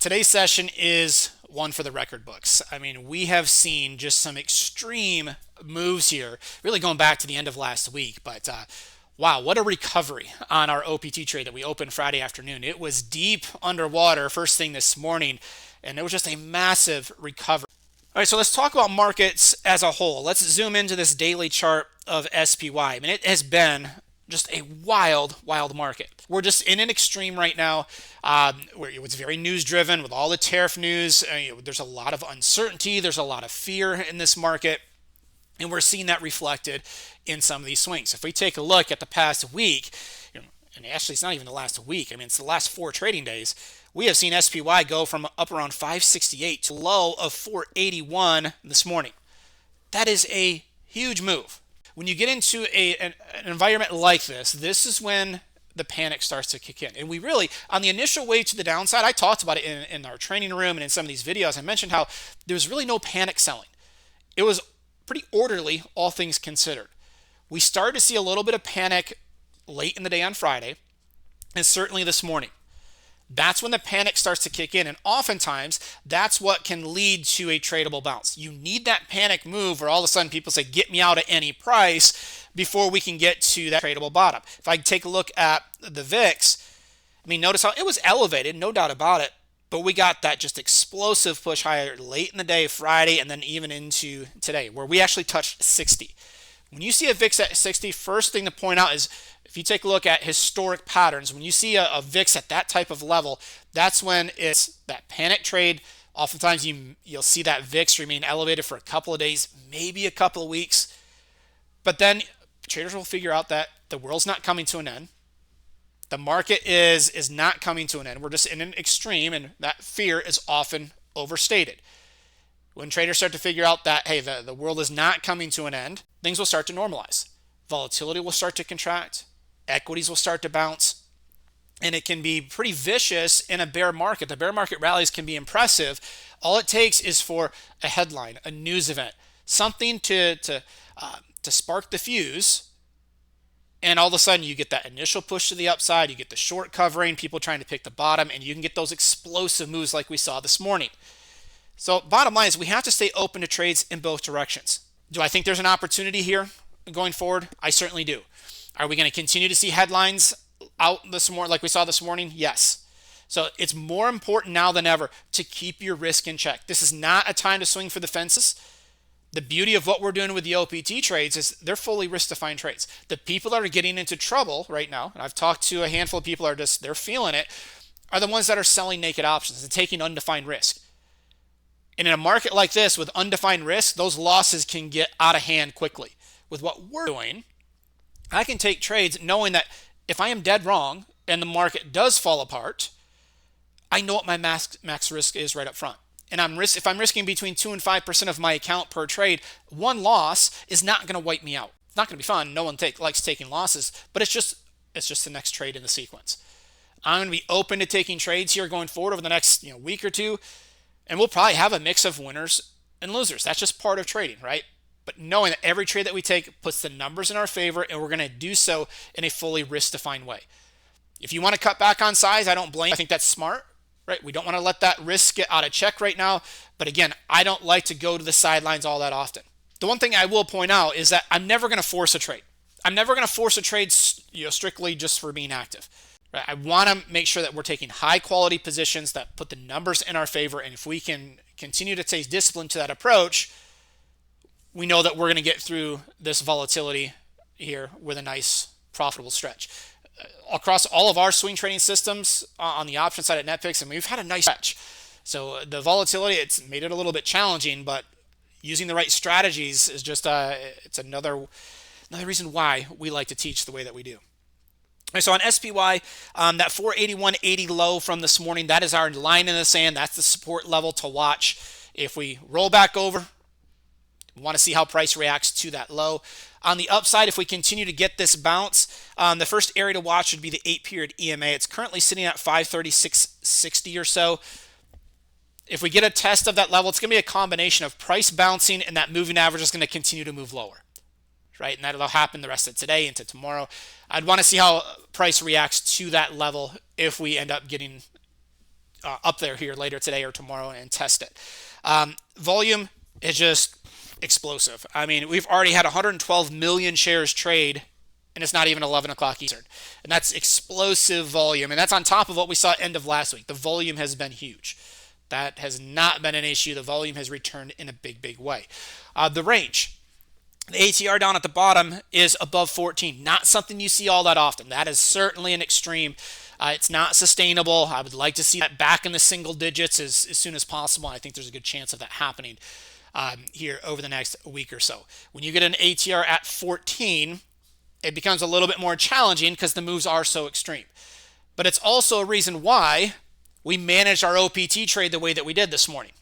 Today's session is one for the record books. I mean, we have seen just some extreme moves here, really going back to the end of last week. But wow, what a recovery on our OPT trade that we opened Friday afternoon. It was deep underwater first thing this morning, and it was just a massive recovery. All right, so let's talk about markets as a whole. Let's zoom into this daily chart of SPY. I mean, it has been just a wild, wild market. We're just in an extreme right now where it's very news driven with all the tariff news. There's a lot of uncertainty. There's a lot of fear in this market. And we're seeing that reflected in some of these swings. If we take a look at the past week, and actually it's not even the last week, I mean, it's the last 4 trading days, we have seen SPY go from up around 568 to low of 481 this morning. That is a huge move. When you get into an environment like this is when the panic starts to kick in. And we really, on the initial wave to the downside, I talked about it in our training room and in some of these videos, I mentioned how there was really no panic selling. It was pretty orderly, all things considered. We started to see a little bit of panic late in the day on Friday, and certainly this morning. That's when the panic starts to kick in, and oftentimes that's what can lead to a tradable bounce. You need that panic move where all of a sudden people say, get me out at any price before we can get to that tradable bottom. If I take a look at the VIX, I mean, notice how it was elevated, no doubt about it, but we got that just explosive push higher late in the day, Friday, and then even into today, where we actually touched 60. When you see a VIX at 60, first thing to point out is if you take a look at historic patterns, when you see a VIX at that type of level, that's when it's that panic trade. Oftentimes you'll see that VIX remain elevated for a couple of days, maybe a couple of weeks. But then traders will figure out that the world's not coming to an end. The market is not coming to an end. We're just in an extreme, and that fear is often overstated. When traders start to figure out that, hey, the world is not coming to an end, things will start to normalize. Volatility will start to contract. Equities will start to bounce. And it can be pretty vicious in a bear market. The bear market rallies can be impressive. All it takes is for a headline, a news event, something to spark the fuse. And all of a sudden you get that initial push to the upside. You get the short covering, people trying to pick the bottom, and you can get those explosive moves like we saw this morning. So bottom line is we have to stay open to trades in both directions. Do I think there's an opportunity here going forward? I certainly do. Are we going to continue to see headlines out this morning like we saw this morning? Yes. So it's more important now than ever to keep your risk in check. This is not a time to swing for the fences. The beauty of what we're doing with the OPT trades is they're fully risk-defined trades. The people that are getting into trouble right now, and I've talked to a handful of people they're feeling it, are the ones that are selling naked options and taking undefined risk. And in a market like this with undefined risk, those losses can get out of hand quickly. With what we're doing, I can take trades knowing that if I am dead wrong and the market does fall apart, I know what my max risk is right up front. And if I'm risking between 2 and 5% of my account per trade, one loss is not going to wipe me out. It's not going to be fun. No one likes taking losses, but it's just the next trade in the sequence. I'm going to be open to taking trades here going forward over the next week or two, and we'll probably have a mix of winners and losers. That's just part of trading, right? But knowing that every trade that we take puts the numbers in our favor, and we're going to do so in a fully risk-defined way. If you want to cut back on size, I don't blame you. I think that's smart. Right? We don't want to let that risk get out of check right now. But again, I don't like to go to the sidelines all that often. The one thing I will point out is that I'm never going to force a trade. I'm never going to force a trade strictly just for being active. Right? I want to make sure that we're taking high quality positions that put the numbers in our favor. And if we can continue to stay disciplined to that approach, we know that we're going to get through this volatility here with a nice profitable stretch. Across all of our swing trading systems on the option side at NetPicks, and we've had a nice stretch. So the volatility, it's made it a little bit challenging, but using the right strategies is just it's another reason why we like to teach the way that we do. And so on SPY, that 481.80 low from this morning, that is our line in the sand. That's the support level to watch. If we roll back over, we want to see how price reacts to that low. On the upside, if we continue to get this bounce, the first area to watch would be the 8-period EMA. It's currently sitting at 536.60 or so. If we get a test of that level, it's going to be a combination of price bouncing and that moving average is going to continue to move lower, right? And that'll happen the rest of today into tomorrow. I'd want to see how price reacts to that level if we end up getting up there here later today or tomorrow and test it. Volume is just explosive. I mean, we've already had 112 million shares trade, and it's not even 11 o'clock Eastern. And that's explosive volume. And that's on top of what we saw end of last week. The volume has been huge. That has not been an issue. The volume has returned in a big, big way. The range. The ATR down at the bottom is above 14. Not something you see all that often. That is certainly an extreme. It's not sustainable. I would like to see that back in the single digits as soon as possible. I think there's a good chance of that happening here over the next week or so. When you get an ATR at 14, it becomes a little bit more challenging because the moves are so extreme. But it's also a reason why we managed our OPT trade the way that we did this morning.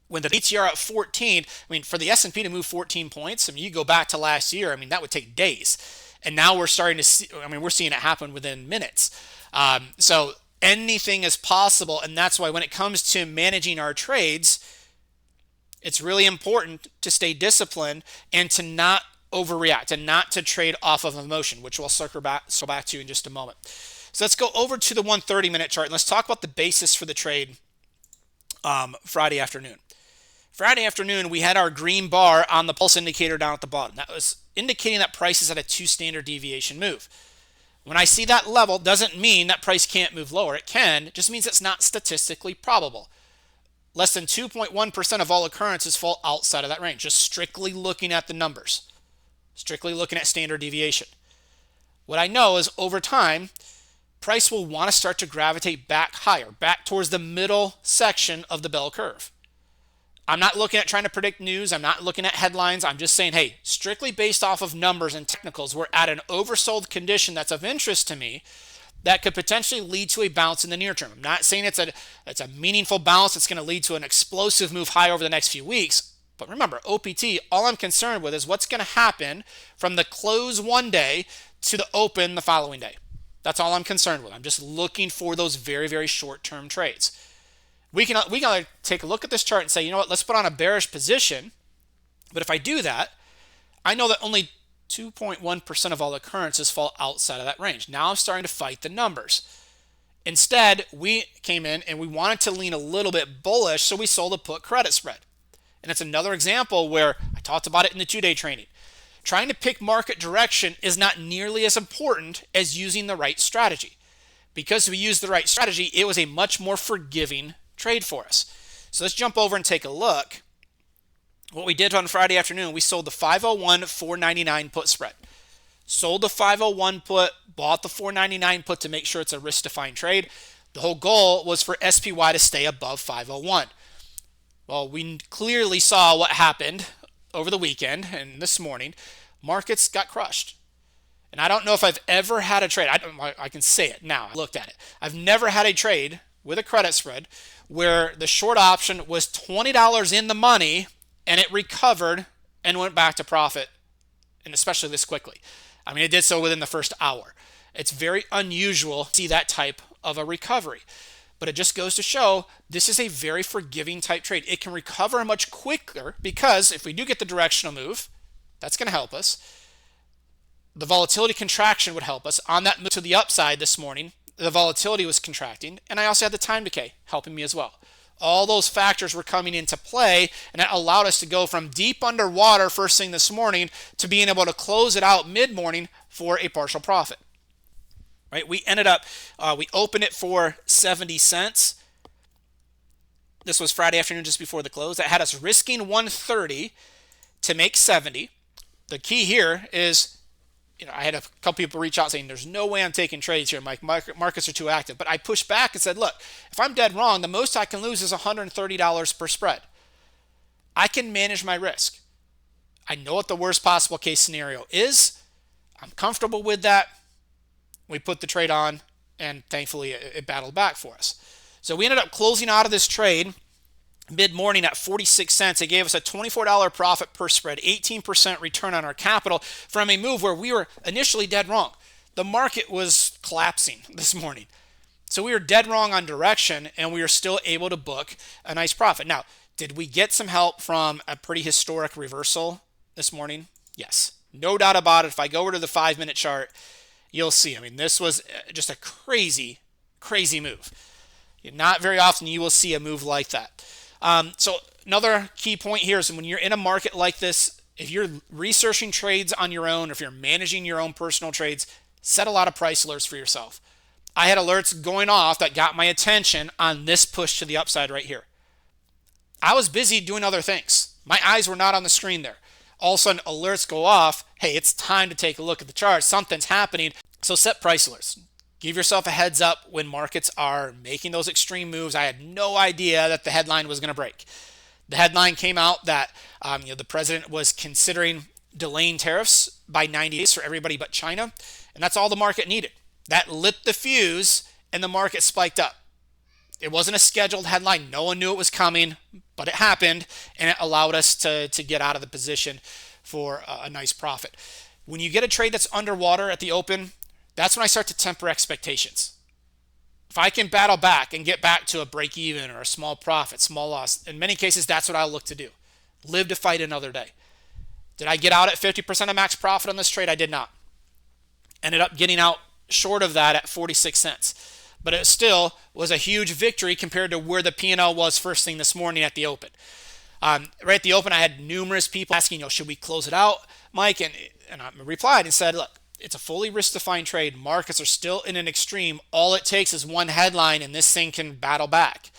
When the ATR at 14, I mean, for the S&P to move 14 points, I mean, you go back to last year, I mean, that would take days. And now we're starting to see, I mean, we're seeing it happen within minutes. So anything is possible. And that's why when it comes to managing our trades, it's really important to stay disciplined and to not overreact and not to trade off of emotion, which we'll circle back to in just a moment. So let's go over to the 130-minute chart and let's talk about the basis for the trade Friday afternoon. Friday afternoon, we had our green bar on the pulse indicator down at the bottom. That was indicating that price is at a 2 standard deviation move. When I see that level, doesn't mean that price can't move lower. It can. It just means it's not statistically probable. Less than 2.1% of all occurrences fall outside of that range. Just strictly looking at the numbers. Strictly looking at standard deviation. What I know is over time, price will want to start to gravitate back higher, back towards the middle section of the bell curve. I'm not looking at trying to predict news. I'm not looking at headlines. I'm just saying, hey, strictly based off of numbers and technicals, we're at an oversold condition that's of interest to me that could potentially lead to a bounce in the near term. I'm not saying it's a meaningful bounce that's going to lead to an explosive move higher over the next few weeks. But remember, OPT, all I'm concerned with is what's going to happen from the close one day to the open the following day. That's all I'm concerned with. I'm just looking for those very, very short-term trades. We can take a look at this chart and say, you know what, let's put on a bearish position. But if I do that, I know that only 2.1% of all occurrences fall outside of that range. Now I'm starting to fight the numbers. Instead, we came in and we wanted to lean a little bit bullish, so we sold a put credit spread. And it's another example where I talked about it in the 2-day training. Trying to pick market direction is not nearly as important as using the right strategy. Because we used the right strategy, it was a much more forgiving trade for us. So let's jump over and take a look. What we did on Friday afternoon, we sold the 501 499 put spread. Sold the 501 put, bought the 499 put to make sure it's a risk-defined trade. The whole goal was for SPY to stay above 501. Well, we clearly saw what happened over the weekend and this morning. Markets got crushed. And I don't know if I've ever had a trade. I can say it now. I looked at it. I've never had a trade with a credit spread where the short option was $20 in the money and it recovered and went back to profit, and especially this quickly. I mean, it did so within the first hour. It's very unusual to see that type of a recovery. But it just goes to show this is a very forgiving type trade. It can recover much quicker because if we do get the directional move, that's going to help us. The volatility contraction would help us. On that move to the upside this morning, the volatility was contracting, and I also had the time decay helping me as well. All those factors were coming into play, and that allowed us to go from deep underwater first thing this morning to being able to close it out mid-morning for a partial profit. Right? We ended up, we opened it for 70 cents. This was Friday afternoon just before the close. That had us risking 130 to make 70. The key here is, I had a couple people reach out saying, there's no way I'm taking trades here, Mike. Markets are too active. But I pushed back and said, look, if I'm dead wrong, the most I can lose is $130 per spread. I can manage my risk. I know what the worst possible case scenario is. I'm comfortable with that. We put the trade on, and thankfully it battled back for us. So we ended up closing out of this trade mid-morning at 46 cents. It gave us a $24 profit per spread, 18% return on our capital from a move where we were initially dead wrong. The market was collapsing this morning. So we were dead wrong on direction, and we were still able to book a nice profit. Now, did we get some help from a pretty historic reversal this morning? Yes. No doubt about it. If I go over to the 5-minute chart, you'll see. I mean, this was just a crazy, crazy move. Not very often you will see a move like that. So another key point here is when you're in a market like this, if you're researching trades on your own, or if you're managing your own personal trades, set a lot of price alerts for yourself. I had alerts going off that got my attention on this push to the upside right here. I was busy doing other things. My eyes were not on the screen there. All of a sudden, alerts go off. Hey, it's time to take a look at the chart. Something's happening. So set price alerts. Give yourself a heads up when markets are making those extreme moves. I had no idea that the headline was going to break. The headline came out that the president was considering delaying tariffs by 90 days for everybody but China, and that's all the market needed. That lit the fuse, and the market spiked up. It wasn't a scheduled headline. No one knew it was coming, but it happened, and it allowed us to get out of the position for a nice profit. When you get a trade that's underwater at the open, that's when I start to temper expectations. If I can battle back and get back to a break even or a small profit, small loss, in many cases, that's what I'll look to do. Live to fight another day. Did I get out at 50% of max profit on this trade? I did not. Ended up getting out short of that at 46 cents. But it still was a huge victory compared to where the P&L was first thing this morning at the open. Right at the open, I had numerous people asking, should we close it out, Mike? And I replied and said, look, it's a fully risk-defined trade. Markets are still in an extreme. All it takes is one headline, and this thing can battle back.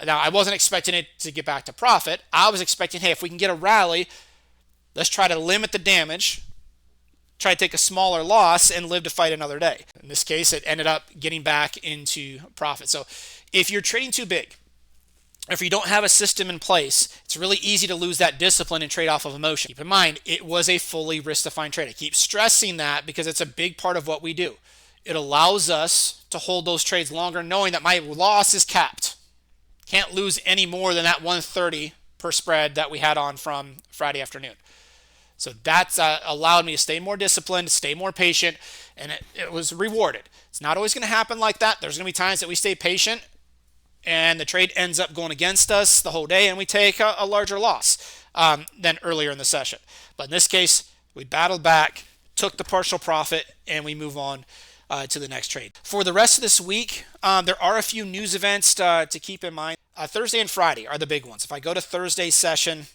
Now, I wasn't expecting it to get back to profit. I was expecting, hey, if we can get a rally, let's try to limit the damage, try to take a smaller loss, and live to fight another day. In this case, it ended up getting back into profit. So if you're trading too big, if you don't have a system in place, it's really easy to lose that discipline and trade off of emotion. Keep in mind, it was a fully risk-defined trade. I keep stressing that because it's a big part of what we do. It allows us to hold those trades longer, knowing that my loss is capped. Can't lose any more than that 130 per spread that we had on from Friday afternoon. So that's allowed me to stay more disciplined, stay more patient, and it was rewarded. It's not always going to happen like that. There's going to be times that we stay patient and the trade ends up going against us the whole day, and we take a larger loss than earlier in the session. But in this case, we battled back, took the partial profit, and we move on to the next trade. For the rest of this week, there are a few news events to keep in mind. Thursday and Friday are the big ones. If I go to Thursday's session,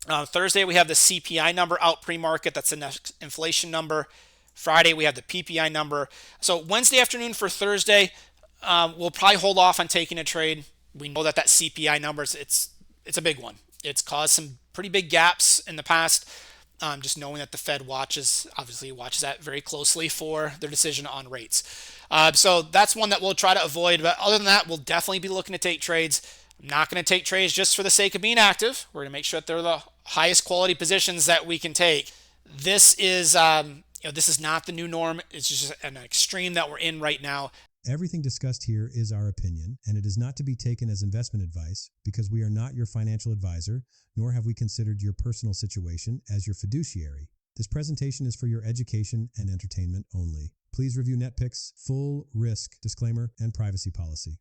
Thursday we have the CPI number out pre-market. That's the next inflation number. Friday we have the PPI number. So Wednesday afternoon for Thursday, we'll probably hold off on taking a trade. We know that CPI number, it's a big one. It's caused some pretty big gaps in the past. Just knowing that the Fed watches that very closely for their decision on rates. So that's one that we'll try to avoid. But other than that, we'll definitely be looking to take trades. I'm not going to take trades just for the sake of being active. We're going to make sure that they're the highest quality positions that we can take. This is this is not the new norm. It's just an extreme that we're in right now. Everything discussed here is our opinion, and it is not to be taken as investment advice because we are not your financial advisor, nor have we considered your personal situation as your fiduciary. This presentation is for your education and entertainment only. Please review NetPicks' full risk disclaimer and privacy policy.